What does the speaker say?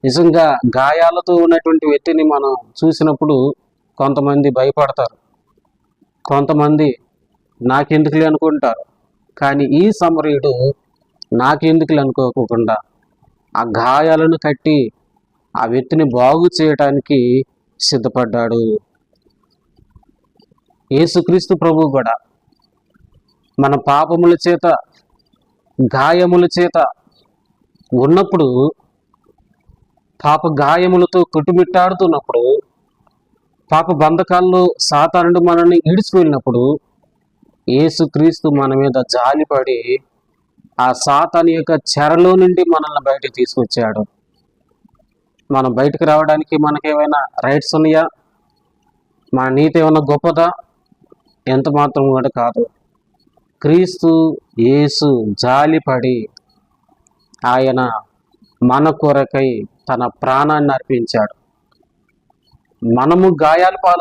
నిజంగా గాయాలతో ఉన్నటువంటి వ్యక్తిని మనం చూసినప్పుడు కొంతమంది భయపడతారు, కొంతమంది నాకెందుకులే అనుకుంటారు. కానీ ఈ సమరయుడు నాకెందుకులే అనుకోకుండా ఆ గాయాలను కట్టి ఆ వ్యక్తిని బాగు చేయటానికి సిద్ధపడ్డాడు. యేసుక్రీస్తు ప్రభు కూడా మన పాపముల చేత, గాయముల చేత ఉన్నప్పుడు, పాప గాయములతో కొట్టుమిట్టాడుతున్నప్పుడు, పాప బంధకాల్లో సాతానుడు మనల్ని ఈడ్చుకెళ్ళినప్పుడు యేసుక్రీస్తు మన మీద జాలిపడి ఆ సాతాను యొక్క చెరలో నుండి మనల్ని బయటకు తీసుకొచ్చాడు. మనం బయటకు రావడానికి మనకేమైనా రైట్స్ ఉన్నాయా? మన నీతి ఏమైనా గొప్పదా? ఎంత మాత్రం కూడా కాదు. క్రీస్తు యేసు జాలిపడి ఆయన మన కొరకై తన ప్రాణాన్ని అర్పించాడు. మనము గాయాల పాలు